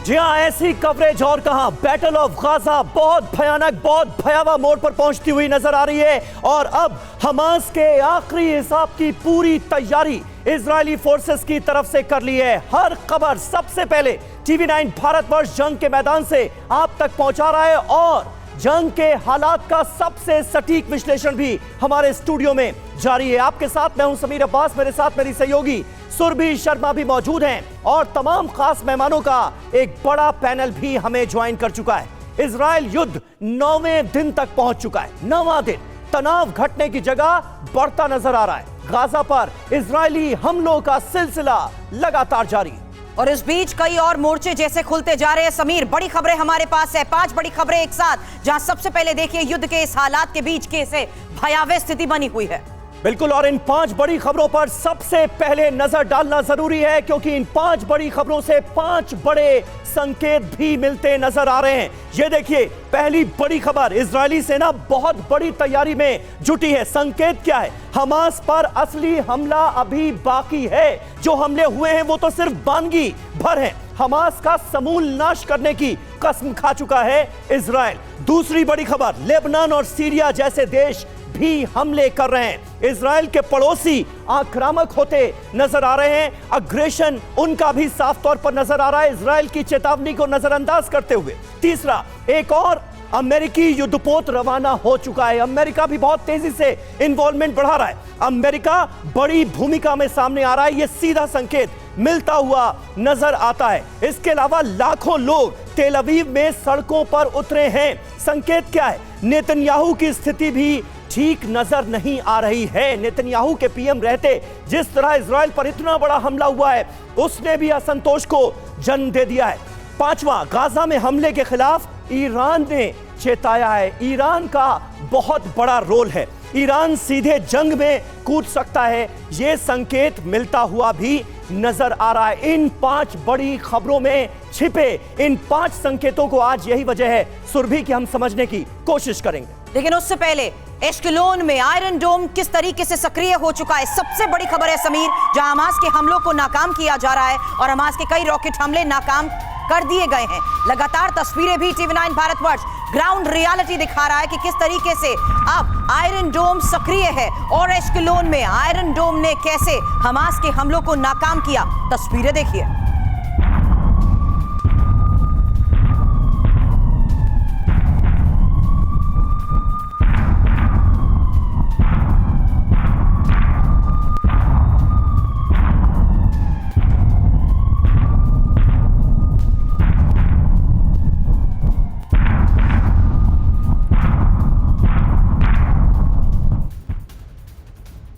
जी हाँ, ऐसी कवरेज और कहां। बैटल ऑफ गाजा बहुत भयानक, बहुत भयावह मोड़ पर पहुंचती हुई नजर आ रही है और अब हमास के आखिरी हिसाब की पूरी तैयारी इजरायली फोर्सेस की तरफ से कर ली है। हर खबर सबसे पहले टीवी9 भारतवर्ष जंग के मैदान से आप तक पहुंचा रहा है और जंग के हालात का सबसे सटीक विश्लेषण भी हमारे स्टूडियो में जारी है। आपके साथ मैं हूं समीर अब्बास, मेरे साथ मेरी सहयोगी सुरभि शर्मा भी मौजूद हैं और तमाम खास मेहमानों का एक बड़ा पैनल भी हमें ज्वाइन कर चुका है। इजरायल युद्ध 9वें दिन तक पहुंच चुका है। 9वां दिन तनाव घटने की जगह बढ़ता नजर आ रहा है। गाजा पर इजरायली हमलों का सिलसिला लगातार जारी है और इस बीच कई और मोर्चे जैसे खुलते जा रहे हैं। समीर, बड़ी खबरें हमारे पास है, 5 बड़ी खबरें एक साथ, जहां सबसे पहले देखिए युद्ध के इस हालात के बीच कैसे भयावह स्थिति बनी हुई है। बिल्कुल, और इन 5 बड़ी खबरों पर सबसे पहले नजर डालना जरूरी है क्योंकि इन 5 बड़ी खबरों से 5 बड़े संकेत भी मिलते नजर आ रहे हैं। ये देखिए, पहली बड़ी खबर, इजरायली सेना बहुत बड़ी तैयारी में जुटी है। संकेत क्या है? हमास पर असली हमला अभी बाकी है। जो हमले हुए हैं वो तो सिर्फ बानगी भर हैं। हमास का समूल नाश करने की कसम खा चुका है इजरायल। दूसरी बड़ी खबर, लेबनान और सीरिया जैसे देश भी हमले कर रहे हैं। इजरायल के पड़ोसी आक्रामक होते नजर आ रहे हैं। अग्रेशन उनका भी साफ तौर पर नजर आ रहा है, इजरायल की चेतावनी को नजरअंदाज करते हुए। तीसरा, एक और अमेरिकी युद्धपोत रवाना हो चुका है। अमेरिका भी बहुत तेजी से इन्वॉल्वमेंट बढ़ा रहा है। अमेरिका बड़ी भूमिका में सामने आ रहा है, यह सीधा संकेत मिलता हुआ नजर आता है। इसके अलावा लाखों लोग तेल अवीव में सड़कों पर उतरे हैं। संकेत क्या है? नेतन्याहू की स्थिति भी ठीक नजर नहीं आ रही है। नेतन्याहू के पीएम रहते जिस तरह इजरायल पर इतना बड़ा हमला हुआ है, उसने भी असंतोष को जन्म दे दिया है। पांचवां, गाजा में हमले के खिलाफ ईरान ने चेताया है। ईरान का बहुत बड़ा रोल है, ईरान सीधे जंग में कूद सकता है, यह संकेत मिलता हुआ भी नजर आ रहा है। इन 5 बड़ी खबरों में छिपे इन 5 संकेतों को आज यही वजह है सुरभि की हम समझने की कोशिश करेंगे। लेकिन उससे पहले एश्केलोन में आयरन डोम किस तरीके से सक्रिय हो चुका है, सबसे बड़ी खबर है समीर, जहां हमास के हमलों को नाकाम किया जा रहा है और हमास के कई रॉकेट हमले नाकाम कर दिए गए हैं। लगातार तस्वीरें भी टीवी9 भारतवर्ष ग्राउंड रियलिटी दिखा रहा है कि किस तरीके से अब आयरन डोम सक्रिय है और एश्केलोन में आयरन डोम ने कैसे हमास के हमलों को नाकाम किया। तस्वीरें देखिए।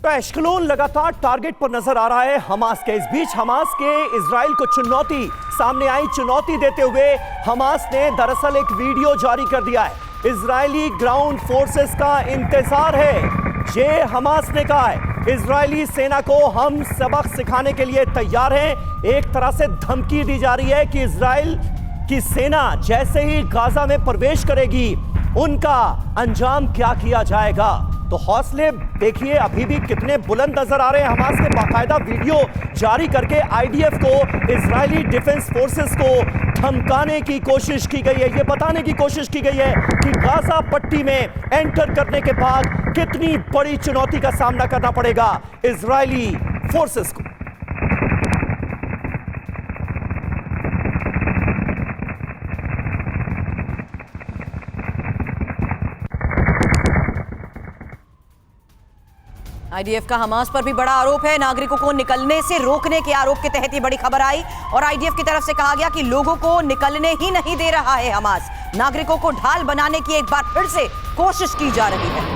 एश्केलोन लगातार टारगेट पर नजर आ रहा है हमास के। इस बीच हमास के इजराइल को चुनौती सामने आई। चुनौती देते हुए हमास ने दरअसल एक वीडियो जारी कर दिया है। इजरायली ग्राउंड फोर्सेस का इंतजार है, ये हमास ने कहा है। इजरायली सेना को हम सबक सिखाने के लिए तैयार हैं। एक तरह से धमकी दी जा रही है कि इजराइल की सेना जैसे ही गाजा में प्रवेश करेगी, उनका अंजाम क्या किया जाएगा। तो हौसले देखिए अभी भी कितने बुलंद नजर आ रहे हैं। हमास ने बाकायदा वीडियो जारी करके आईडीएफ को, इजरायली डिफेंस फोर्सेस को धमकाने की कोशिश की गई है। यह बताने की कोशिश की गई है कि गाजा पट्टी में एंटर करने के बाद कितनी बड़ी चुनौती का सामना करना पड़ेगा इजरायली फोर्सेस को। आईडीएफ का हमास पर भी बड़ा आरोप है। नागरिकों को निकलने से रोकने के आरोप के तहत ये बड़ी खबर आई और आईडीएफ की तरफ से कहा गया कि लोगों को निकलने ही नहीं दे रहा है हमास। नागरिकों को ढाल बनाने की एक बार फिर से कोशिश की जा रही है।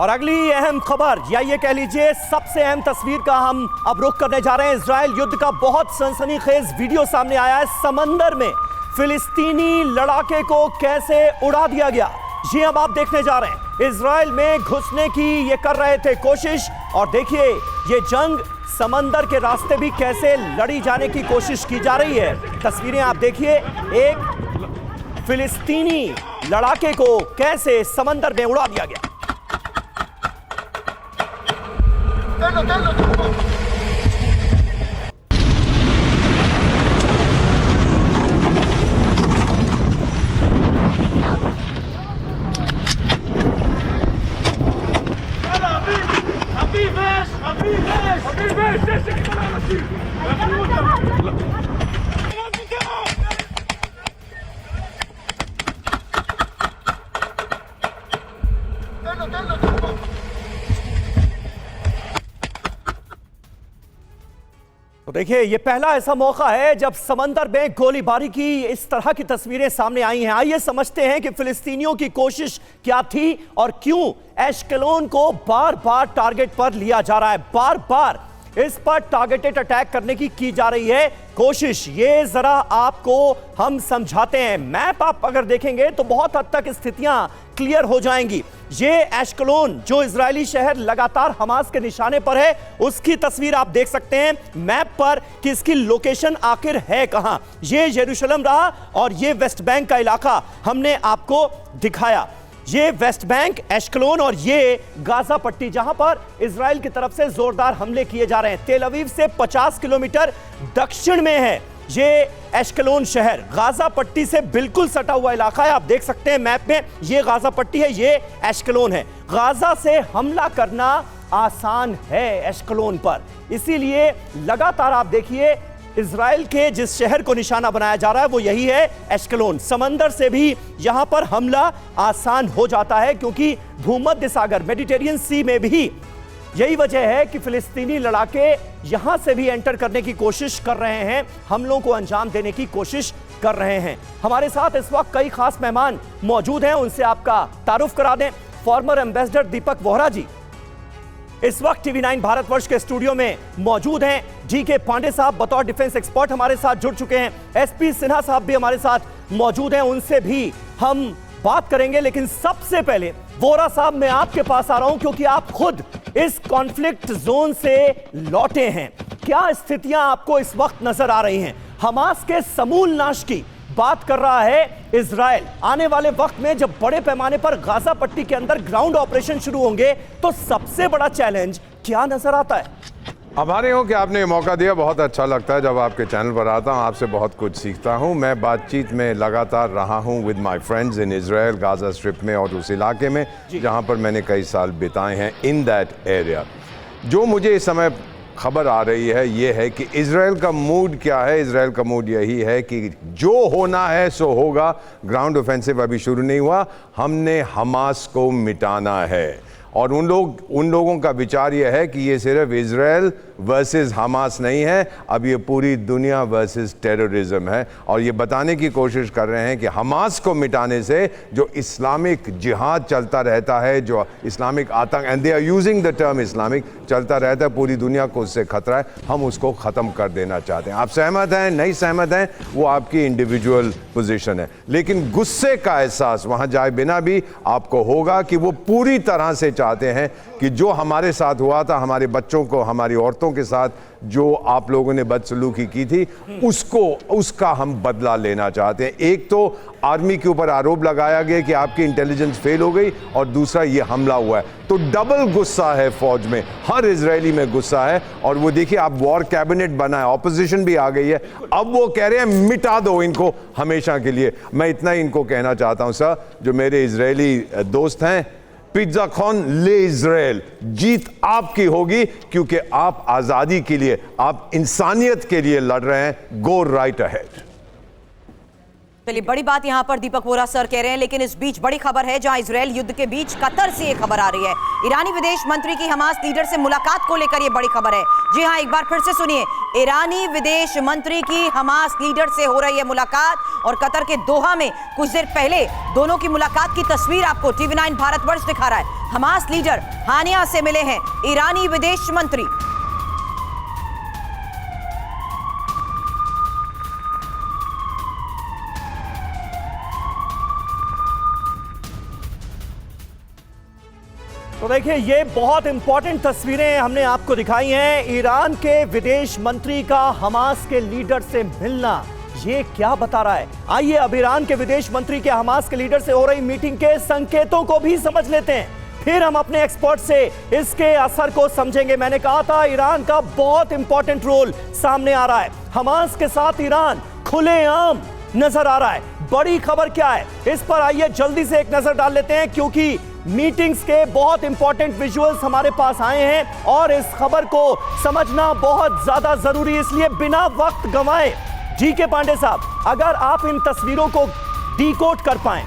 और अगली अहम खबर या ये कह लीजिए सबसे अहम तस्वीर का हम अब रुख करने जा रहे हैं। इजरायल युद्ध का बहुत सनसनीखेज वीडियो सामने आया है। समंदर में फिलिस्तीनी लड़ाके को कैसे उड़ा दिया गया, ये अब आप देखने जा रहे हैं। इजरायल में घुसने की ये कर रहे थे कोशिश और देखिए ये जंग समंदर के रास्ते भी कैसे लड़ी जाने की कोशिश की जा रही है। तस्वीरें आप देखिए, एक फिलिस्तीनी लड़ाके को कैसे समंदर में उड़ा दिया गया। तो देखिए, ये पहला ऐसा मौका है जब समंदर में गोलीबारी की इस तरह की तस्वीरें सामने आई हैं। आइए समझते हैं कि फिलिस्तीनियों की कोशिश क्या थी और क्यों एश्केलोन को बार बार टारगेट पर लिया जा रहा है। बार बार इस पर टारगेटेड अटैक करने की जा रही है कोशिश। ये जरा आपको हम समझाते हैं। मैप आप अगर देखेंगे तो बहुत हद तक स्थितियां क्लियर हो जाएंगी। ये एश्केलोन जो इजरायली शहर लगातार हमास के निशाने पर है, उसकी तस्वीर आप देख सकते हैं मैप पर कि इसकी लोकेशन आखिर है कहां। ये यरूशलेम रहा और ये वेस्ट बैंक का इलाका हमने आपको दिखाया। ये वेस्ट बैंक, एश्केलोन और ये गाजा पट्टी जहां पर इजराइल की तरफ से जोरदार हमले किए जा रहे हैं। तेल अवीव से 50 किलोमीटर दक्षिण में है ये एश्केलोन शहर। गाजा पट्टी से बिल्कुल सटा हुआ इलाका है। आप देख सकते हैं मैप में, ये गाजा पट्टी है, ये एश्केलोन है। गाजा से हमला करना आसान है एश्केलोन पर, इसीलिए लगातार आप देखिए इजराइल के जिस शहर को निशाना बनाया जा रहा है वो यही है एश्केलोन। समंदर से भी यहां पर हमला आसान हो जाता है क्योंकि भूमध्य सागर, मेडिटेरियन सी में भी यही वजह है कि फिलिस्तीनी लड़ाके यहां से भी एंटर करने की कोशिश कर रहे हैं, हमलों को अंजाम देने की कोशिश कर रहे हैं। हमारे साथ इस वक्त कई खास मेहमान मौजूद हैं, उनसे आपका तारुफ करा दें। फॉर्मर एम्बेसडर दीपक वोहरा जी इस वक्त TV9 भारतवर्ष के स्टूडियो में मौजूद हैं। DK पांडे साहब बतौर डिफेंस एक्सपर्ट हमारे साथ जुड़ चुके हैं। SP सिन्हा साहब भी हमारे साथ मौजूद हैं, उनसे भी हम बात करेंगे। लेकिन सबसे पहले वोहरा साहब, मैं आपके पास आ रहा हूं क्योंकि आप खुद इस कॉन्फ्लिक्ट जोन से लौटे हैं। क्या स्थितियां आपको इस वक्त नजर आ रही हैं? हमास के समूल नाश की बात कर रहा है इजराइल। आने वाले वक्त में जब बड़े पैमाने पर गाजा पट्टी के अंदर ग्राउंड ऑपरेशन शुरू होंगे तो सबसे बड़ा चैलेंज क्या नजर आता है? आभारी हूं कि आपने ये मौका दिया। बहुत अच्छा लगता है जब आपके चैनल पर आता हूं, आपसे बहुत कुछ सीखता हूं। मैं बातचीत में लगातार रहा हूं with my friends in Israel, Gaza strip में और उस इलाके में जहां पर मैंने कई साल बिताए हैं इन दैट एरिया। जो मुझे इस समय खबर आ रही है ये है कि इजराइल का मूड क्या है। इजराइल का मूड यही है कि जो होना है सो होगा। ग्राउंड ऑफेंसिव अभी शुरू नहीं हुआ, हमने हमास को मिटाना है। और उन लोगों का विचार यह है कि ये सिर्फ इजराइल वर्सेस हमास नहीं है, अब ये पूरी दुनिया वर्सेस टेररिज्म है। और ये बताने की कोशिश कर रहे हैं कि हमास को मिटाने से जो इस्लामिक जिहाद चलता रहता है, जो इस्लामिक आतंक, and they are using the term Islamic, चलता रहता है, पूरी दुनिया को उससे खतरा है, हम उसको ख़त्म कर देना चाहते हैं। आप सहमत हैं, नहीं सहमत हैं, वो आपकी इंडिविजुअल पोजीशन है। लेकिन गुस्से का एहसास वहाँ जाए बिना भी आपको होगा कि वो पूरी तरह से चाहते हैं कि जो हमारे साथ हुआ था, हमारे बच्चों को, हमारी औरतों के साथ जो आप लोगों ने बदसलूकी की थी, उसका हम बदला लेना चाहते हैं। एक तो आर्मी के ऊपर आरोप लगाया गया कि आपकी इंटेलिजेंस फेल हो गई, और दूसरा ये हमला हुआ है। तो डबल गुस्सा है फौज में, हर इजरायली में गुस्सा है। और वो देखिए, आप वॉर कैबिनेट बना है, ऑपोजिशन भी आ गई है, अब वो कह रहे हैं मिटा दो इनको हमेशा के लिए। मैं इतना ही इनको कहना चाहता हूं सर, जो मेरे इजरायली दोस्त हैं, पिज्जा कौन ले इजराइल, जीत आपकी होगी क्योंकि आप आजादी के लिए, आप इंसानियत के लिए लड़ रहे हैं। Go right ahead. चलिए, बड़ी बात यहां पर दीपक वोहरा सर कह रहे हैं, लेकिन इस बीच बड़ी खबर है जहां इजराइल युद्ध के बीच कतर से ये खबर आ रही है। ईरानी विदेश मंत्री की हमास लीडर से मुलाकात को लेकर ये बड़ी खबर है। जी हां, एक बार फिर से सुनिए, ईरानी विदेश मंत्री की हमास लीडर से हो रही है मुलाकात, और कतर के दोहा में कुछ देर पहले दोनों की मुलाकात की तस्वीर आपको TV9 भारतवर्ष दिखा रहा है। हमास लीडर हानिया से मिले हैं ईरानी विदेश मंत्री। तो देखिए, ये बहुत इंपॉर्टेंट तस्वीरें हमने आपको दिखाई हैं। ईरान के विदेश मंत्री का हमास के लीडर से मिलना, ये क्या बता रहा है? आइए अब ईरान के विदेश मंत्री के हमास के लीडर से हो रही मीटिंग के संकेतों को भी समझ लेते हैं, फिर हम अपने एक्सपर्ट से इसके असर को समझेंगे। मैंने कहा था ईरान का बहुत इंपॉर्टेंट रोल सामने आ रहा है। हमास के साथ ईरान खुलेआम नजर आ रहा है। बड़ी खबर क्या है, इस पर आइए जल्दी से एक नजर डाल लेते हैं, क्योंकि मीटिंग्स के बहुत इंपॉर्टेंट विजुअल्स हमारे पास आए हैं और इस खबर को समझना बहुत ज्यादा जरूरी है। इसलिए बिना वक्त गंवाए जीके पांडे साहब, अगर आप इन तस्वीरों को डिकोड कर पाएं,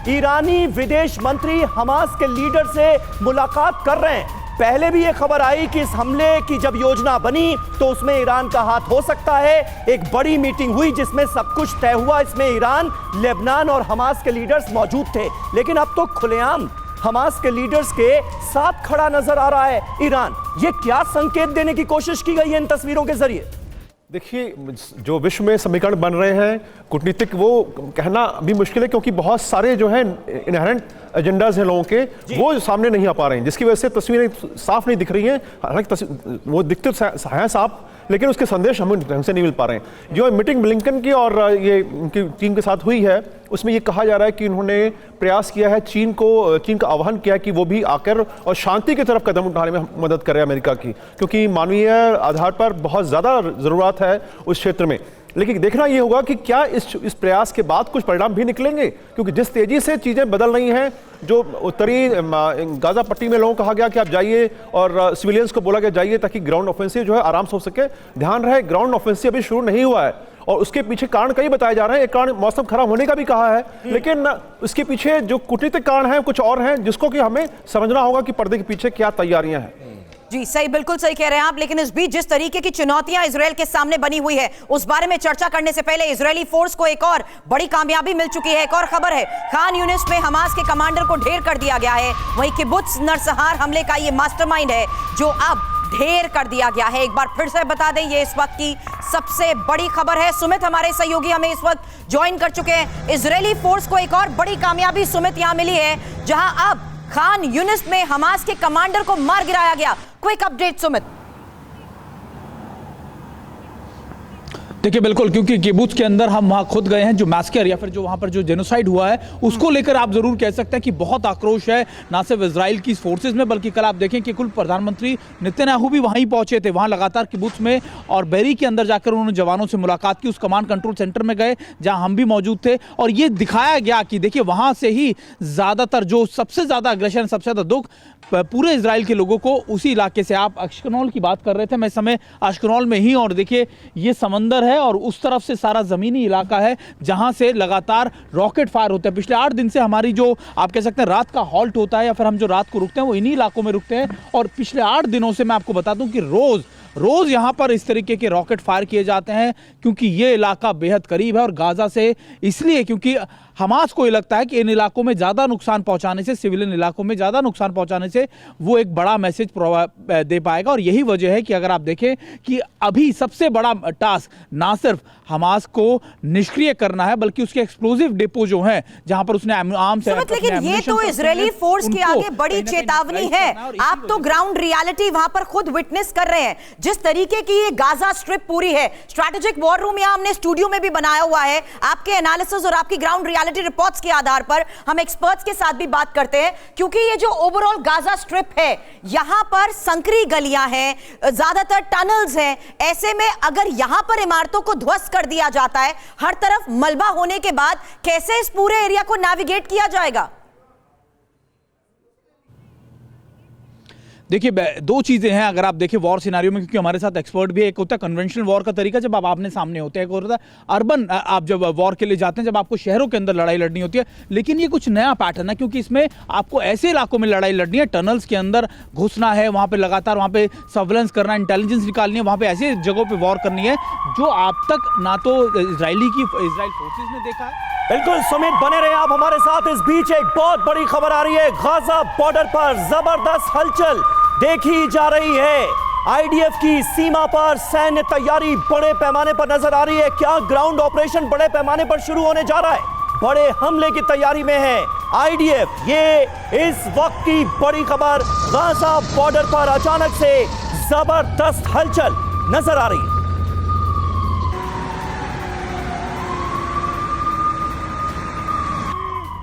ईरानी विदेश मंत्री हमास के लीडर से मुलाकात कर रहे हैं। पहले भी यह खबर आई कि इस हमले की जब योजना बनी तो उसमें ईरान का हाथ हो सकता है। एक बड़ी मीटिंग हुई जिसमें सब कुछ तय हुआ, इसमें ईरान, लेबनान और हमास के लीडर्स मौजूद थे। लेकिन अब तो खुलेआम हमास के लीडर्स के साथ खड़ा नजर आ रहा है ईरान। ये क्या संकेत देने की कोशिश की गई है इन तस्वीरों के जरिए? देखिए, जो विश्व में समीकरण बन रहे हैं कूटनीतिक, वो कहना भी मुश्किल है, क्योंकि बहुत सारे जो हैं इनहेरेंट एजेंडाज हैं लोगों के, वो सामने नहीं आ पा रहे हैं, जिसकी वजह से तस्वीरें साफ नहीं दिख रही हैं। हालांकि वो दिखते हैं साफ, लेकिन उसके संदेश हमें ढंग से नहीं मिल पा रहे हैं। जो मीटिंग ब्लिंकन की और ये उनकी टीम के साथ हुई है, उसमें ये कहा जा रहा है कि उन्होंने प्रयास किया है, चीन का आह्वान किया कि वो भी आकर और शांति की तरफ कदम उठाने में मदद करे अमेरिका की, क्योंकि मानवीय आधार पर बहुत ज़्यादा ज़रूरत है उस क्षेत्र में। लेकिन देखना ये होगा कि क्या इस प्रयास के बाद कुछ परिणाम भी निकलेंगे, क्योंकि जिस तेजी से चीज़ें बदल रही हैं, जो उत्तरी गाजा पट्टी में लोगों को कहा गया कि आप जाइए और सिविलियंस को बोला गया जाइए ताकि ग्राउंड ऑफेंसिव जो है आराम से हो सके। ध्यान रहे, ग्राउंड ऑफेंसिव अभी शुरू नहीं हुआ है और उसके पीछे कारण कई बताए जा रहे हैं। एक कारण मौसम खराब होने का भी कहा है, लेकिन उसके पीछे जो कूटनीतिक कारण हैं कुछ और हैं, जिसको कि हमें समझना होगा कि पर्दे के पीछे क्या तैयारियां हैं। जी सही, बिल्कुल सही कह रहे हैं आप। लेकिन इस बीच जिस तरीके की चुनौतियां इजरायल के सामने बनी हुई है, उस बारे में चर्चा करने से पहले इजरायली फोर्स को एक और बड़ी कामयाबी मिल चुकी है। एक और खबर है, खान यूनिस में हमास के कमांडर को ढेर कर दिया गया है। वहीं किबुत्ज नरसहार हमले का ये मास्टरमाइंड है जो अब ढेर कर दिया गया है। एक बार फिर से बता दें, ये इस वक्त की सबसे बड़ी खबर है। सुमित हमारे सहयोगी हमें इस वक्त ज्वाइन कर चुके हैं। इजरायली फोर्स को एक और बड़ी कामयाबी सुमित यहां मिली है, जहां अब खान यूनिस में हमास के कमांडर को मार गिराया गया। Quick update Sumit. देखिए बिल्कुल, क्योंकि किबुत्ज के अंदर हम वहां खुद गए हैं, जो मैस्कर या फिर जो वहां पर जो जेनोसाइड हुआ है उसको लेकर आप जरूर कह सकते हैं कि बहुत आक्रोश है, ना सिर्फ इजराइल की फोर्सेज में, बल्कि कल आप देखें कि कुल प्रधानमंत्री नेतन्याहू भी वहीं पहुंचे थे। वहां लगातार किबुत्ज में और बेरी के अंदर जाकर उन्होंने जवानों से मुलाकात की। उस कमांड कंट्रोल सेंटर में गए जहां हम भी मौजूद थे और ये दिखाया गया कि देखिए वहां से ही ज्यादातर जो सबसे ज्यादा अग्रेशन, सबसे ज्यादा दुख पूरे इजराइल के लोगों को उसी इलाके से। आप अश्कनौल की बात कर रहे थे, मैं इस समय अश्कनौल में ही, और देखिए ये समंदर है और उस तरफ से सारा जमीनी इलाका है जहां से लगातार रॉकेट फायर होते हैं। पिछले 8 दिन से हमारी जो आप कह सकते हैं रात का हॉल्ट होता है या फिर हम जो रात को रुकते हैं वो इन्हीं इलाकों में रुकते हैं, और पिछले 8 दिनों से मैं आपको बता दूं कि रोज यहां पर इस तरीके के रॉकेट फायर किए जाते हैं, क्योंकि ये इलाका बेहद करीब है और गाजा से, इसलिए क्योंकि हमास को ये लगता है कि इन इलाकों में ज्यादा नुकसान पहुंचाने से, सिविलियन इलाकों में ज्यादा नुकसान पहुंचाने से वो एक बड़ा मैसेज दे पाएगा। और यही वजह है कि अगर आप देखें कि अभी सबसे बड़ा टास्क ना सिर्फ हमास को निष्क्रिय करना है, बल्कि उसके एक्सप्लोजिव डिपो जो हैं जहां पर उसने आर्म से, लेकिन ये तो इजरायली फोर्स के आगे बड़ी चेतावनी है। आप तो ग्राउंड रियलिटी वहां पर खुद विटनेस कर रहे हैं। जिस तरीके की ये गाजा स्ट्रिप पूरी है, स्ट्रेटेजिक वॉर रूम यहां हमने स्टूडियो में भी बनाया हुआ है। आपके एनालिसिस और आपकी ग्राउंड रियलिटी रिपोर्ट्स के आधार पर हम एक्सपर्ट्स के साथ भी बात करते हैं, क्योंकि ये जो ओवरऑल गाजा स्ट्रिप है, यहां पर संकरी गलियां हैं, ज्यादातर टनल्स हैं। ऐसे में अगर यहां पर इमारतों को ध्वस्त कर दिया जाता है, हर तरफ मलबा होने के बाद कैसे इस पूरे एरिया को नेविगेट किया जाएगा? देखिए दो चीजें हैं अगर आप देखिए वॉर सिनारियो में, क्योंकि हमारे साथ एक्सपर्ट भी है। एक होता है कन्वेंशनल वॉर का तरीका, जब आप आमने सामने होते हैं। एक होता है अर्बन, आप जब वॉर के लिए जाते हैं, जब आपको शहरों के अंदर लड़ाई लड़नी होती है। लेकिन ये कुछ नया पैटर्न है, क्योंकि इसमें आपको ऐसे इलाकों में लड़ाई लड़नी है, टनल्स के अंदर घुसना है, वहां पे लगातार वहां पे सर्वेलेंस करना, इंटेलिजेंस निकालनी है, वहां पे ऐसे जगहों पे वॉर करनी है जो आप तक ना तो इजराइल फोर्सेज ने देखा है। बिल्कुल सुमित, बने रहे आप हमारे साथ। इस बीच एक बहुत बड़ी खबर आ रही है, गाजा बॉर्डर पर जबरदस्त हलचल देखी जा रही है। आईडीएफ की सीमा पर सैन्य तैयारी बड़े पैमाने पर नजर आ रही है। क्या ग्राउंड ऑपरेशन बड़े पैमाने पर शुरू होने जा रहा है? बड़े हमले की तैयारी में है आईडीएफ। ये इस वक्त की बड़ी खबर, गाजा बॉर्डर पर अचानक से जबरदस्त हलचल नजर आ रही है।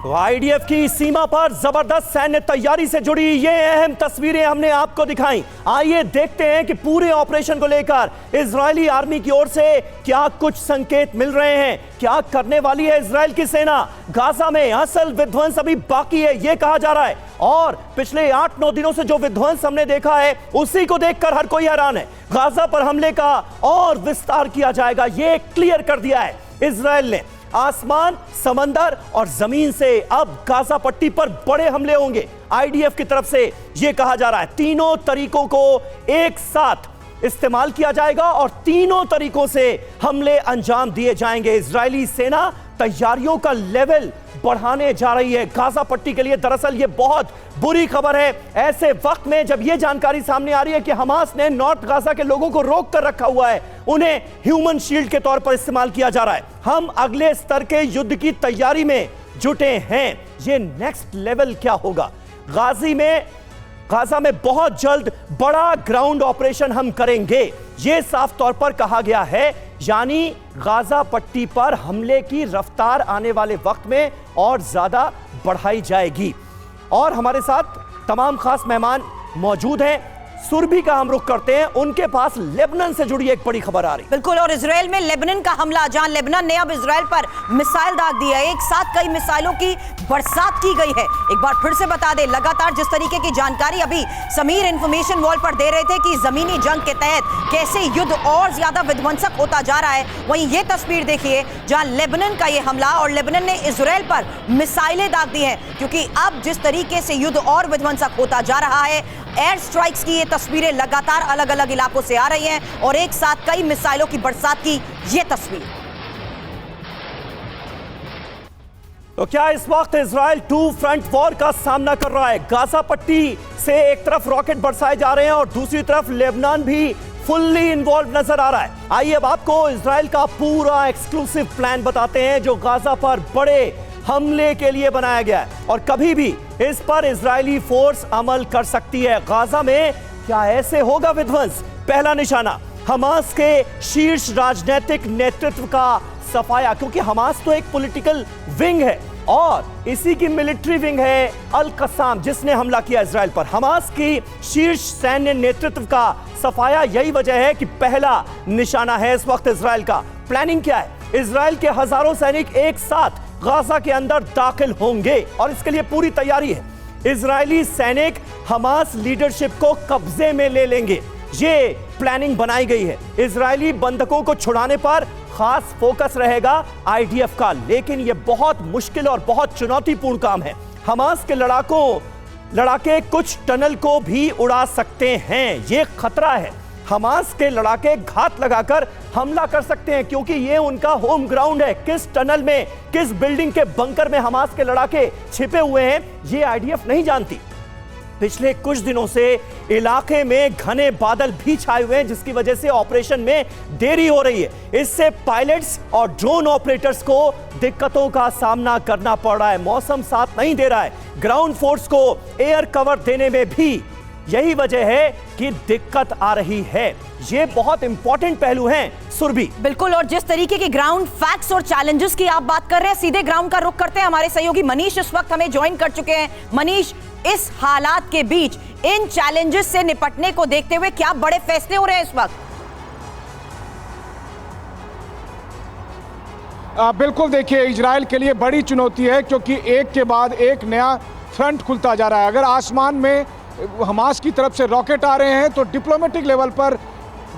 आईडीएफ की सीमा पर जबरदस्त सैन्य तैयारी से जुड़ी ये अहम तस्वीरें हमने आपको दिखाई। आइए देखते हैं कि पूरे ऑपरेशन को लेकर इजरायली आर्मी की ओर से क्या कुछ संकेत मिल रहे हैं, क्या करने वाली है इजरायल की सेना। गाजा में असल विध्वंस अभी बाकी है ये कहा जा रहा है, और पिछले 8-9 दिनों से जो विध्वंस हमने देखा है उसी को देखकर हर कोई हैरान है। गाजा पर हमले का और विस्तार किया जाएगा ये क्लियर कर दिया है इजरायल ने। आसमान, समंदर और जमीन से अब गाजा पट्टी पर बड़े हमले होंगे आईडीएफ की तरफ से यह कहा जा रहा है। तीनों तरीकों को एक साथ इस्तेमाल किया जाएगा और तीनों तरीकों से हमले अंजाम दिए जाएंगे। इजरायली सेना तैयारियों का लेवल बढ़ाने जा रही है गाजा पट्टी के लिए। दरअसल यह बहुत बुरी खबर है ऐसे वक्त में जब यह जानकारी सामने आ रही है कि हमास ने नॉर्थ गाजा के लोगों को रोक कर रखा हुआ है, उन्हें ह्यूमन शील्ड के तौर पर इस्तेमाल किया जा रहा है। हम अगले स्तर के युद्ध की तैयारी में जुटे हैं। यह नेक्स्ट लेवल क्या होगा? गाजा में बहुत जल्द बड़ा ग्राउंड ऑपरेशन हम करेंगे, यह साफ तौर पर कहा गया है। यानी गाजा पट्टी पर हमले की रफ्तार आने वाले वक्त में और ज्यादा बढ़ाई जाएगी। और हमारे साथ तमाम खास मेहमान मौजूद हैं। सुरभि का हम रुख करते हैं, उनके पास लेबनान से जुड़ी एक बड़ी खबर आ रही। बिल्कुल, और इजराइल में लेबनान का हमला, जहां लेबनान ने अब इजराइल पर मिसाइल दाग दिया है। एक साथ कई मिसाइलों की बरसात की गई है। एक बार फिर से बता दें, लगातार जिस तरीके की जानकारी अभी समीर इंफॉर्मेशन वॉल पर दे रहे थे कि जमीनी जंग के तहत कैसे युद्ध और ज्यादा विध्वंसक होता जा रहा है, वहीं ये तस्वीर देखिए जहां लेबनान का ये हमला और लेबनान ने इजराइल पर मिसाइलें दाग दी हैं। क्योंकि अब जिस तरीके से युद्ध और विध्वंसक होता जा रहा है, एयर स्ट्राइक्स की ये तस्वीरें लगातार अलग अलग इलाकों से आ रही हैं और एक साथ कई मिसाइलों की बरसात की ये तस्वीर। तो क्या इस वक्त इजराइल 2 फ्रंट वॉर का सामना कर रहा है? गाजा पट्टी से एक तरफ रॉकेट बरसाए जा रहे हैं और दूसरी तरफ लेबनान भी फुल्ली इन्वॉल्व नजर आ रहा है। आइए अब आपको इजराइल का पूरा एक्सक्लूसिव प्लान बताते हैं जो गाजा पर बड़े हमले के लिए बनाया गया है और कभी भी इस पर इजरायली फोर्स अमल कर सकती है। गाजा में क्या ऐसे होगा विध्वंस? पहला निशाना हमास के शीर्ष राजनीतिक नेतृत्व का सफाया, क्योंकि हमास तो एक पॉलिटिकल विंग है और इसी की मिलिट्री विंग है अल कसाम जिसने हमला किया इजराइल पर। हमास की शीर्ष सैन्य नेतृत्व का सफाया, यही वजह है कि पहला निशाना है इस वक्त इजराइल का। प्लानिंग क्या है? इजराइल के हजारों सैनिक एक साथ गाजा के अंदर दाखिल होंगे और इसके लिए पूरी तैयारी है। इजरायली सैनिक हमास लीडरशिप को कब्जे में ले लेंगे, ये प्लानिंग बनाई गई है। इजरायली बंधकों को छुड़ाने पर खास फोकस रहेगा आईडीएफ का, लेकिन यह बहुत मुश्किल और बहुत चुनौतीपूर्ण काम है। हमास के लड़ाके कुछ टनल को भी उड़ा सकते हैं, यह खतरा है। हमास के लड़ाके घात लगाकर हमला कर सकते हैं क्योंकि यह उनका होम ग्राउंड है। किस टनल में, किस बिल्डिंग के बंकर में हमास के लड़ाके छिपे हुए हैं यह आईडीएफ नहीं जानती। पिछले कुछ दिनों से इलाके में घने बादल भी छाए हुए हैं जिसकी वजह से ऑपरेशन में देरी हो रही है। इससे पायलट्स और ड्रोन ऑपरेटर्स को दिक्कतों का सामना करना पड़ रहा है। मौसम साथ नहीं दे रहा है, ग्राउंड फोर्स को एयर कवर देने में भी यही वजह है कि दिक्कत आ रही है। ये बहुत इंपॉर्टेंट पहलू हैं सुरभि। बिल्कुल, और जिस तरीके की ग्राउंड फैक्ट्स और चैलेंजेस की आप बात कर रहे हैं, सीधे ग्राउंड का रुख करते हैं। हमारे सहयोगी मनीष इस वक्त हमें ज्वाइन कर चुके हैं। मनीष, इस हालात के बीच इन चैलेंजेस से निपटने को देखते हुए क्या बड़े फैसले हो रहे हैं इस वक्त? बिल्कुल, देखिए इजराइल के लिए बड़ी चुनौती है क्योंकि एक के बाद एक नया फ्रंट खुलता जा रहा है। अगर आसमान में हमास की तरफ से रॉकेट आ रहे हैं तो डिप्लोमेटिक लेवल पर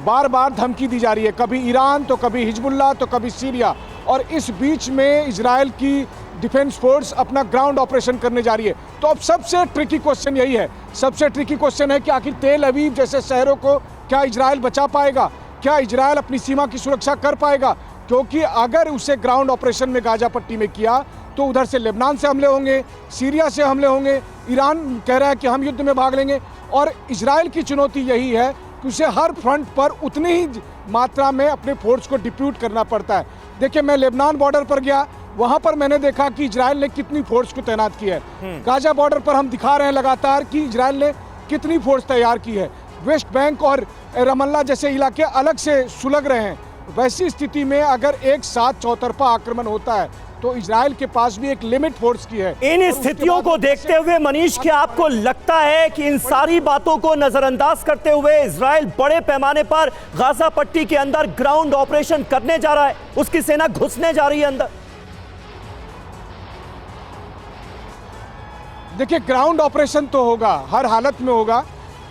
बार बार धमकी दी जा रही है, कभी ईरान तो कभी हिजबुल्लाह तो कभी सीरिया, और इस बीच में इजराइल की डिफेंस फोर्स अपना ग्राउंड ऑपरेशन करने जा रही है। तो अब सबसे ट्रिकी क्वेश्चन यही है, सबसे ट्रिकी क्वेश्चन है कि आखिर तेल अवीव जैसे शहरों को क्या इजराइल बचा पाएगा, क्या इजराइल अपनी सीमा की सुरक्षा कर पाएगा? क्योंकि अगर उसे ग्राउंड ऑपरेशन में गाजा पट्टी में किया तो उधर से लेबनान से हमले होंगे, सीरिया से हमले होंगे, ईरान कह रहा है कि हम युद्ध में भाग लेंगे। और इजराइल की चुनौती यही है कि उसे हर फ्रंट पर उतनी ही मात्रा में अपने फोर्स को डिप्यूट करना पड़ता है। देखिए, मैं लेबनान बॉर्डर पर गया, वहां पर मैंने देखा कि इजराइल ने कितनी फोर्स को तैनात की है। गाजा बॉर्डर पर हम दिखा रहे हैं लगातार कि इजराइल ने कितनी फोर्स तैयार की है। वेस्ट बैंक और रमल्ला जैसे इलाके अलग से सुलग रहे हैं। वैसी स्थिति में अगर एक साथ चौतरफा आक्रमण होता है तो तो इजराइल के पास भी एक लिमिट फोर्स की है। इन स्थितियों को देखते हुए मनीष, क्या आपको लगता है कि इन सारी बातों को नजरअंदाज करते हुए इजराइल बड़े पैमाने पर गाजा पट्टी के अंदर ग्राउंड ऑपरेशन करने जा रहा है, उसकी सेना घुसने जा रही है अंदर? देखिए, ग्राउंड ऑपरेशन तो होगा, हर हालत में होगा।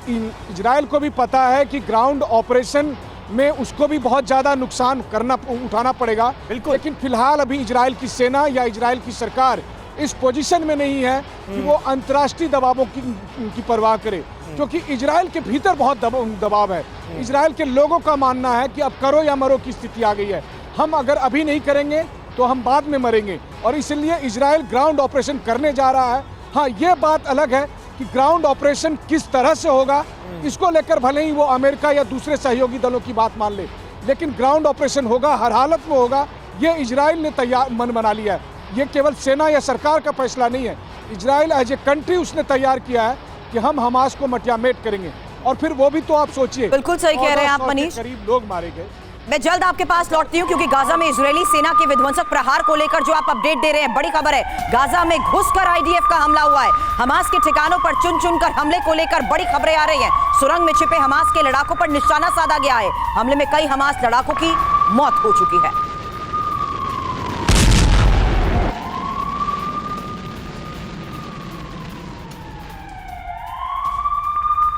इजराइल को भी पता है कि ग्राउंड ऑपरेशन में उसको भी बहुत ज़्यादा नुकसान उठाना पड़ेगा। बिल्कुल। लेकिन फिलहाल अभी इजराइल की सेना या इजराइल की सरकार इस पोजीशन में नहीं है कि वो अंतर्राष्ट्रीय दबावों की परवाह करे, क्योंकि इजराइल के भीतर बहुत दबाव है। इजराइल के लोगों का मानना है कि अब करो या मरो की स्थिति आ गई है। हम अगर अभी नहीं करेंगे तो हम बाद में मरेंगे, और इसलिए इजराइल ग्राउंड ऑपरेशन करने जा रहा है। हाँ, ये बात अलग है कि ग्राउंड ऑपरेशन किस तरह से होगा, इसको लेकर भले ही वो अमेरिका या दूसरे सहयोगी दलों की बात मान ले, लेकिन ग्राउंड ऑपरेशन होगा, हर हालत में होगा। ये इजराइल ने मन बना लिया है। ये केवल सेना या सरकार का फैसला नहीं है, इजराइल एज ए कंट्री उसने तैयार किया है कि हम हमास को मटियामेट करेंगे। और फिर वो भी तो आप सोचिए, बिल्कुल सही कह रहे हैं आप मनीष। करीब लोग मारे गए। मैं जल्द आपके पास लौटती हूं, क्योंकि गाजा में इजरायली सेना के विध्वंसक प्रहार को लेकर जो आप अपडेट दे रहे हैं, बड़ी खबर है। गाजा में घुसकर आईडीएफ का हमला हुआ है। हमास के ठिकानों पर चुन चुनकर हमले को लेकर बड़ी खबरें आ रही हैं। सुरंग में छिपे हमास के लड़ाकों पर निशाना साधा गया है। हमले में कई हमास लड़ाकों की मौत हो चुकी है।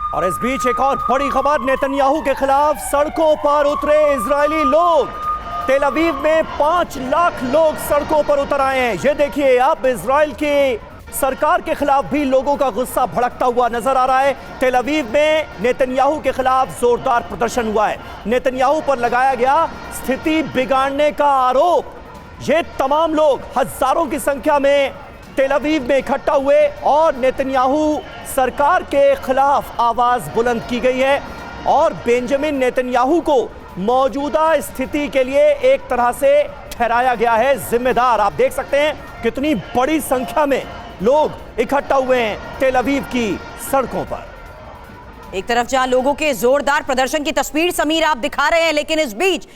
और इस बीच एक और बड़ी खबर, नेतन्याहू के खिलाफ सड़कों पर उतरे इजरायली लोग। तेल अवीव में 5 लाख लोग सड़कों पर उतर आए हैं। ये देखिए, अब इजराइल की सरकार के खिलाफ भी लोगों का गुस्सा भड़कता हुआ नजर आ रहा है। तेल अवीव में नेतन्याहू के खिलाफ जोरदार प्रदर्शन हुआ है। नेतन्याहू पर लगाया गया स्थिति बिगाड़ने का आरोप। ये तमाम लोग हजारों की संख्या में तेल अवीव में इकट्ठा हुए और नेतन्याहू सरकार के खिलाफ आवाज बुलंद की गई है और बेंजामिन नेतन्याहू को मौजूदा स्थिति के लिए एक तरह से ठहराया गया है जिम्मेदार। आप देख सकते हैं कितनी बड़ी संख्या में लोग इकट्ठा हुए हैं तेल अवीव की सड़कों पर। एक तरफ जहां लोगों के जोरदार प्रदर्शन की तस्वीर समीर आप दिखा रहे हैं, लेकिन इस बीच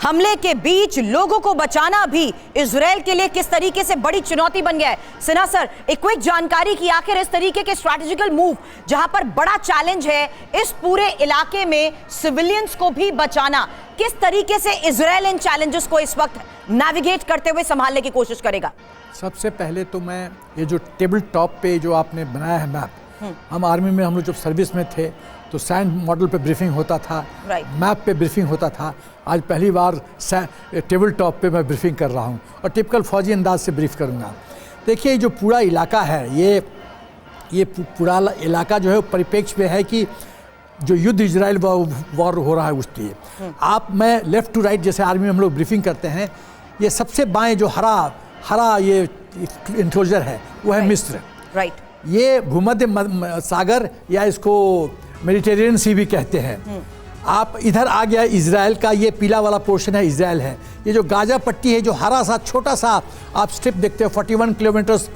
हमले के बीच लोगों को बचाना भी इजराइल के लिए किस तरीके से बड़ी चुनौती बन गया है। सिन्हा सर, एक क्विक जानकारी की आखिर इस तरीके के स्ट्रैटेजिकल मूव जहां पर बड़ा चैलेंज है इस पूरे इलाके में सिविलियंस को भी बचाना, किस तरीके से इजराइल इन चैलेंजेस को इस वक्त नेविगेट करते हुए संभालने की कोशिश करेगा? सबसे पहले तो मैं ये जो टेबल टॉप पे जो आपने बनाया है मैप, हम आर्मी में हम लोग जब सर्विस में थे तो सैंड मॉडल पे ब्रीफिंग होता था, मैप पे ब्रीफिंग होता था। आज पहली बार टेबल टॉप पे मैं ब्रीफिंग कर रहा हूँ और टिपिकल फौजी अंदाज से ब्रीफ करूँगा। देखिए, जो पूरा इलाका है, ये पूरा इलाका जो है परिप्रेक्ष्य में है कि जो युद्ध इजराइल वॉर हो रहा है उसके लिए। मैं लेफ्ट टू राइट जैसे आर्मी में हम लोग ब्रीफिंग करते हैं, ये सबसे बाएं जो हरा ये इंक्लोजर है वो है मिस्र। ये भूमध्य सागर या इसको मेडिटेरियन सी भी कहते हैं। आप इधर आ गया इजराइल का, ये पीला वाला पोर्शन है इजराइल है। ये जो गाजा पट्टी है, जो हरा सा छोटा सा आप स्ट्रिप देखते हो, 41 किलोमीटर्स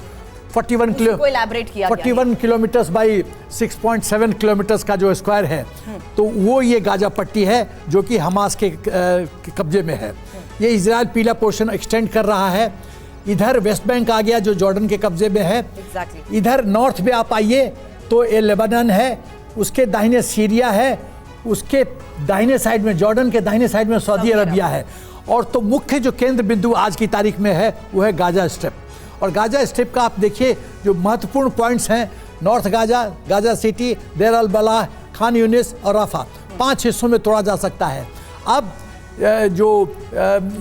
41 किलोमीटर्स बाई 6.7 किलोमीटर्स का जो स्क्वायर है, तो वो ये गाजा पट्टी है जो कि हमास के कब्जे में है। ये इजराइल पीला पोर्शन एक्सटेंड कर रहा है। इधर वेस्ट बैंक आ गया जो जॉर्डन के कब्जे में है। इधर नॉर्थ में आप आइए तो ये लेबनान है, उसके दाहिने सीरिया है, उसके दाहिने साइड में जॉर्डन के दाहिने साइड में सऊदी अरबिया है। और तो मुख्य जो केंद्र बिंदु आज की तारीख में है वो है गाजा स्ट्रिप। और गाजा स्ट्रिप का आप देखिए जो महत्वपूर्ण पॉइंट्स हैं, नॉर्थ गाजा, गाजा सिटी, देर अल बलाह, खान यूनिस और राफा, 5 हिस्सों में तोड़ा जा सकता है। अब जो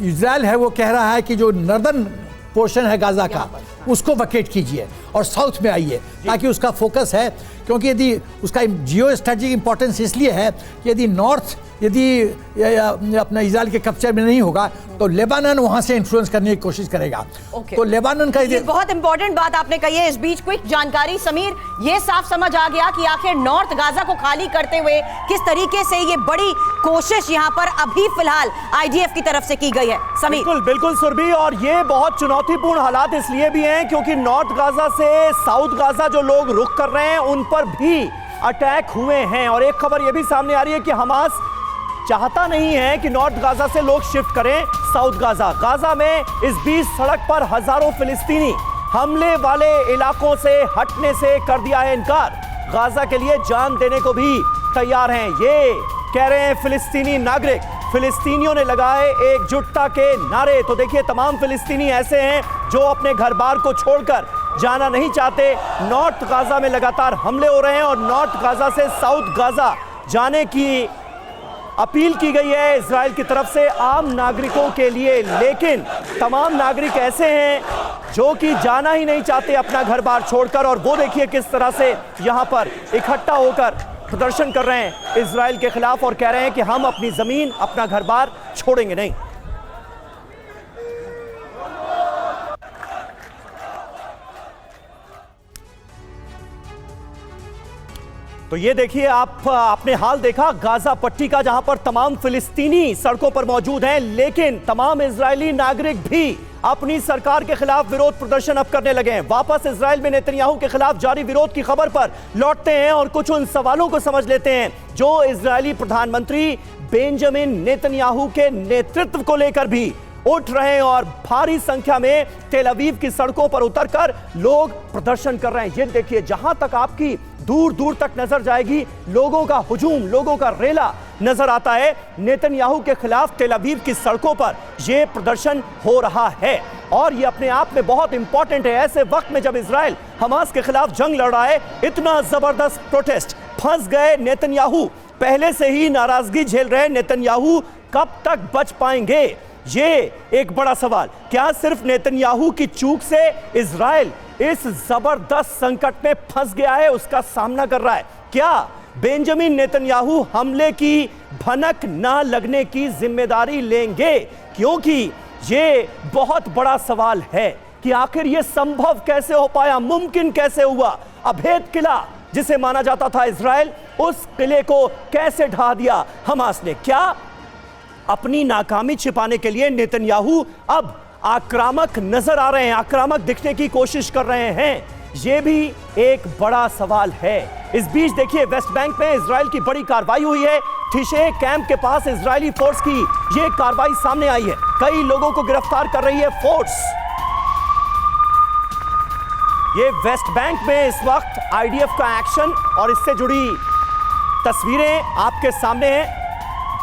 इजराइल है वो कह रहा है कि जो नॉर्दर्न पोर्शन है गाजा का उसको वकेट कीजिए और साउथ में आइए, ताकि उसका फोकस है, क्योंकि यदि उसका जियो स्ट्रेटेजिक इंपॉर्टेंस इसलिए है कि यदि नॉर्थ अपना इजराइल के कब्जे में नहीं होगा तो लेबानन वहां से इन्फ्लुएंस करने की कोशिश करेगा। तो लेबानन का ये बहुत इंपॉर्टेंट बात आपने कही है। इस बीच क्विक जानकारी समीर, ये साफ समझ आ गया कि आखिर नॉर्थ गाजा को खाली करते हुए किस तरीके से ये बड़ी कोशिश यहां पर अभी फिलहाल आईडीएफ की तरफ से की गई है। समीर बिल्कुल सुरभि, और ये बहुत चुनौतीपूर्ण हालात इसलिए भी हैं क्योंकि नॉर्थ गाजा से साउथ गाजा जो लोग रुख कर रहे हैं उन पर भी अटैक हुए हैं। और एक खबर ये भी सामने आ रही है कि हमास चाहता नहीं है कि नॉर्थ गाजा से लोग शिफ्ट करें साउथ गाजा। गाजा में इस बीच सड़क पर हजारों फिलिस्तीनी हमले वाले इलाकों से हटने से कर दिया है इनकार। गाजा के लिए जान देने को भी तैयार हैं, ये कह रहे हैं फिलिस्तीनी नागरिक। फिलिस्तीनियों ने लगाए एकजुटता के नारे। तो देखिए, तमाम फिलिस्तीनी ऐसे हैं जो अपने घर बार को छोड़कर जाना नहीं चाहते। नॉर्थ गाजा में लगातार हमले हो रहे हैं और नॉर्थ गाजा से साउथ गाजा जाने की अपील की गई है इजराइल की तरफ से आम नागरिकों के लिए। लेकिन तमाम नागरिक ऐसे हैं जो कि जाना ही नहीं चाहते अपना घर बार छोड़कर। और वो देखिए किस तरह से यहां पर इकट्ठा होकर प्रदर्शन कर रहे हैं इजराइल के खिलाफ और कह रहे हैं कि हम अपनी जमीन, अपना घर बार छोड़ेंगे नहीं। तो ये देखिए, आपने हाल देखा गाजा पट्टी का, जहां पर तमाम फिलिस्तीनी सड़कों पर मौजूद हैं, लेकिन तमाम इजरायली नागरिक भी अपनी सरकार के खिलाफ विरोध प्रदर्शन अब करने लगे हैं। वापस इजराइल में नेतन्याहू के खिलाफ जारी विरोध की खबर पर लौटते हैं और कुछ उन सवालों को समझ लेते हैं जो इजरायली प्रधानमंत्री बेंजामिन नेतन्याहू के नेतृत्व को लेकर भी उठ रहे हैं और भारी संख्या में तेल अवीव की सड़कों पर उतरकर लोग प्रदर्शन कर रहे हैं। ये देखिए, जहां तक आपकी दूर दूर तक नजर जाएगी, लोगों का हुजूम, लोगों का रेला नजर आता है। नेतन्याहू के खिलाफ तेल अवीव की सड़कों पर यह प्रदर्शन हो रहा है और यह अपने आप में बहुत इंपॉर्टेंट है। ऐसे वक्त में जब इजराइल हमास के खिलाफ जंग लड़ रहा है, इतना जबरदस्त प्रोटेस्ट, फंस गए नेतन्याहू, पहले से ही नाराजगी झेल रहे नेतन्याहू, कब तक बच पाएंगे, ये एक बड़ा सवाल। क्या सिर्फ नेतन्याहू की चूक से इजराइल इस जबरदस्त संकट में फंस गया है, उसका सामना कर रहा है? क्या बेंजामिन नेतन्याहू हमले की भनक ना लगने की जिम्मेदारी लेंगे? क्योंकि ये बहुत बड़ा सवाल है कि आखिर ये संभव कैसे हो पाया, मुमकिन कैसे हुआ। अभेद किला जिसे माना जाता था इजराइल, उस किले को कैसे ढा दिया हमास ने? क्या अपनी नाकामी छिपाने के लिए नेतन्याहू अब आक्रामक नजर आ रहे हैं, आक्रामक दिखने की कोशिश कर रहे हैं? यह भी एक बड़ा सवाल है। इस बीच देखिए, वेस्ट बैंक में इजराइल की बड़ी कार्रवाई हुई है। थिशे कैंप के पास इजरायली फोर्स की यह कार्रवाई सामने आई है। कई लोगों को गिरफ्तार कर रही है फोर्स। ये वेस्ट बैंक में इस वक्त आईडीएफ का एक्शन और इससे जुड़ी तस्वीरें आपके सामने हैं।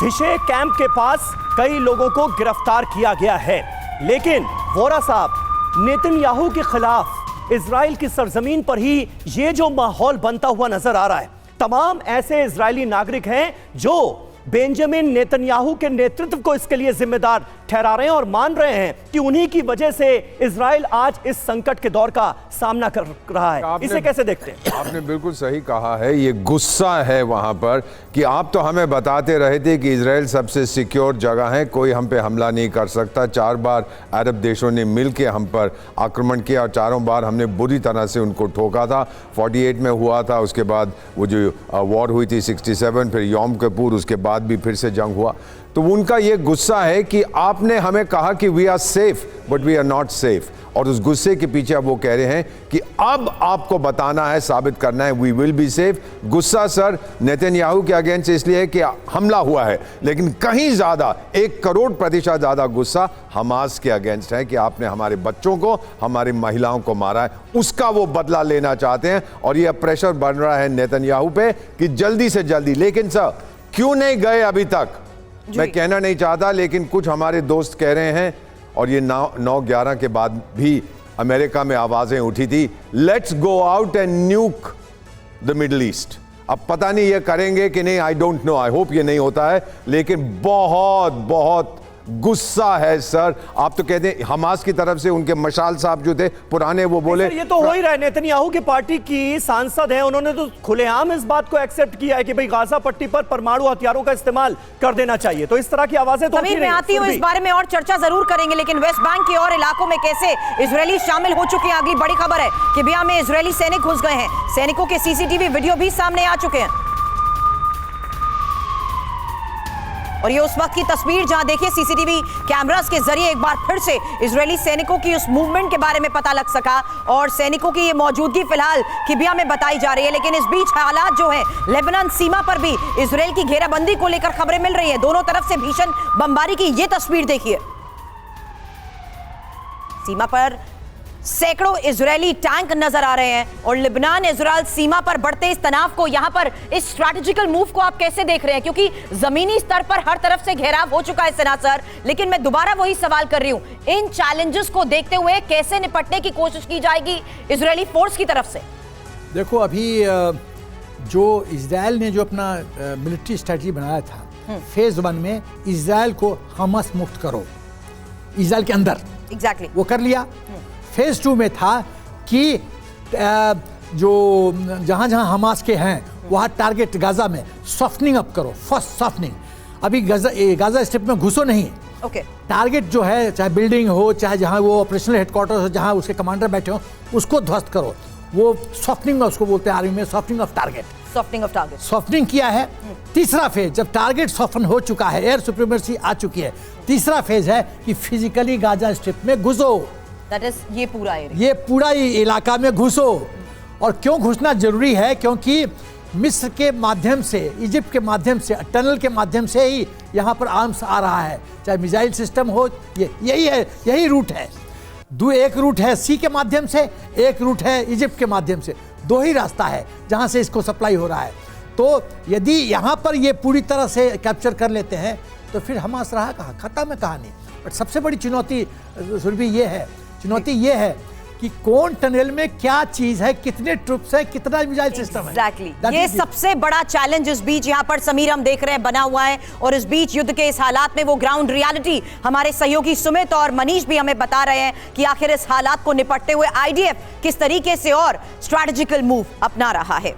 थिशे कैंप के पास कई लोगों को गिरफ्तार किया गया है, लेकिन वोरा साहब, नेतन्याहू के खिलाफ इजराइल की सरजमीन पर ही ये जो माहौल बनता हुआ नजर आ रहा है, तमाम ऐसे इजरायली नागरिक हैं जो बेंजामिन नेतन्याहू के नेतृत्व को इसके लिए जिम्मेदार ठहरा रहे हैं और मान रहे हैं कि उन्हीं की वजह से इजराइल आज इस संकट के दौर का सामना कर रहा है। इसे कैसे देखते हैं? आपने बिल्कुल सही कहा है, ये गुस्सा है वहां पर कि आप तो हमें बताते रहे थे कि इजराइल सबसे सिक्योर जगह है, कोई हम पे हमला नहीं कर सकता। 4 बार अरब देशों ने मिलकर हम पर आक्रमण किया और चारों बार हमने बुरी तरह से उनको ठोका था। 48 में हुआ था, उसके बाद वो जो वॉर हुई थी 67, फिर यौम किपुर, उसके बाद भी फिर से जंग हुआ। तो उनका ये गुस्सा है कि आपने हमें कहा कि we are safe but we are not safe, और उस गुस्से के पीछे अब वो कह रहे हैं कि अब आपको बताना है, साबित करना है वी विल बी सेफ। गुस्सा सर नेतन्याहू के अगेंस्ट इसलिए है कि हमला हुआ है, लेकिन कहीं ज्यादा 1 करोड़% ज्यादा गुस्सा हमास के अगेंस्ट है कि आपने हमारे बच्चों को, हमारी महिलाओं को मारा है, उसका वो बदला लेना चाहते हैं। और ये प्रेशर बन रहा है नेतन्याहू पे कि जल्दी से जल्दी। लेकिन सर क्यों नहीं गए अभी तक, मैं कहना नहीं चाहता, लेकिन कुछ हमारे दोस्त कह रहे हैं, और ये 9/11 के बाद भी अमेरिका में आवाजें उठी थी, let's go out and न्यूक the middle east. अब पता नहीं ये करेंगे कि नहीं, I don't know, I hope ये नहीं होता है, लेकिन बहुत बहुत गुस्सा है सर। आप तो कहते हैं हमास की तरफ से उनके मशाल साहब जो थे पुराने, वो बोले ये तो हो ही रहा है। नेतन्याहू की पार्टी की सांसद हैं, उन्होंने तो खुलेआम इस बात को एक्सेप्ट किया है कि भाई गाजा पट्टी पर परमाणु हथियारों का इस्तेमाल कर देना चाहिए। तो इस तरह की आवाजें तो समीर, मैं आती हूं, इस बारे में और चर्चा जरूर करेंगे, लेकिन वेस्ट बैंक के और इलाकों में कैसे इजरायली शामिल हो चुके हैं? अगली बड़ी खबर है कि बिया में इजरायली सैनिक घुस गए हैं। सैनिकों के सीसीटीवी वीडियो भी सामने आ चुके हैं। और ये उस वक्त की तस्वीर जहां देखिए सीसीटीवी कैमरास के जरिए एक बार फिर से इजरायली सैनिकों की उस मूवमेंट के बारे में पता लग सका और सैनिकों की ये मौजूदगी फिलहाल किबिया में बताई जा रही है। लेकिन इस बीच हालात जो है लेबनान सीमा पर भी इजरायल की घेराबंदी को लेकर खबरें मिल रही है। दोनों तरफ से भीषण बमबारी की ये तस्वीर देखिए। सीमा पर सैकड़ों इजरायली टैंक नजर आ रहे हैं और लेबनान इजरायल सीमा पर बढ़ते इस तनाव को, यहां पर इस स्ट्रैटेजिकल मूव को आप कैसे देख रहे हैं? क्योंकि जमीनी स्तर पर हर तरफ से घेराव हो चुका है सेना सर, लेकिन मैं दोबारा वही सवाल कर रही हूं, इन चैलेंजेस को देखते हुए कैसे निपटने की कोशिश की जाएगी इजरायली फोर्स की तरफ से? देखो, अभी जो इजरायल ने जो अपना मिलिट्री स्ट्रेटजी बनाया था फेज 1 में, इजरायल को हमास मुक्त करो, इजरायल के अंदर एग्जैक्टली वो कर लिया। फेज 2 में था कि जो जहां हमास के हैं वहां टारगेट गाजा में सॉफ्टनिंग अप करो, फर्स्ट सॉफ्टनिंग। अभी गाजा स्ट्रिप में घुसो नहीं, ओके टारगेट जो है चाहे बिल्डिंग हो, चाहे जहां वो ऑपरेशनल हेडक्वार्टर हो, जहां उसके कमांडर बैठे हो, उसको ध्वस्त करो। वो सॉफ्टनिंग, उसको बोलते हैं आर्मी में सॉफ्टनिंग ऑफ टारगेट। सॉफ्टनिंग किया है। तीसरा फेज, जब टारगेट सॉफ्टन हो चुका है, एयर सुप्रीमेसी आ चुकी है, तीसरा फेज है कि फिजिकली गाजा स्ट्रिप में घुसो। दैट इज ये पूरा एरिया, ये पूरा इलाका में घुसो। और क्यों घुसना जरूरी है? क्योंकि मिस्र के माध्यम से, इजिप्ट के माध्यम से, टनल के माध्यम से ही यहाँ पर आर्म्स आ रहा है, चाहे मिसाइल सिस्टम हो, यही है, यही रूट है। एक रूट है सी के माध्यम से, एक रूट है इजिप्ट के माध्यम से, दो ही रास्ता है जहाँ से इसको सप्लाई हो रहा है। तो यदि यहाँ पर ये पूरी तरह से कैप्चर कर लेते हैं तो फिर हमास रहा कहाँ, खत्म है कहानी। बट सबसे बड़ी चुनौती सुरभि ये है, कि कौन टनल में क्या चीज है, कितने ट्रुप्स है, कितना मिसाइल सिस्टम है। एग्जैक्टली ये सबसे बड़ा चैलेंज इस बीच यहाँ पर समीर हम देख रहे हैं बना हुआ है। और इस बीच युद्ध के इस हालात में वो ग्राउंड रियलिटी हमारे सहयोगी सुमित और मनीष भी हमें बता रहे हैं कि आखिर इस हालात को निपटते हुए आईडीएफ किस तरीके से और स्ट्रैटेजिकल मूव अपना रहा है।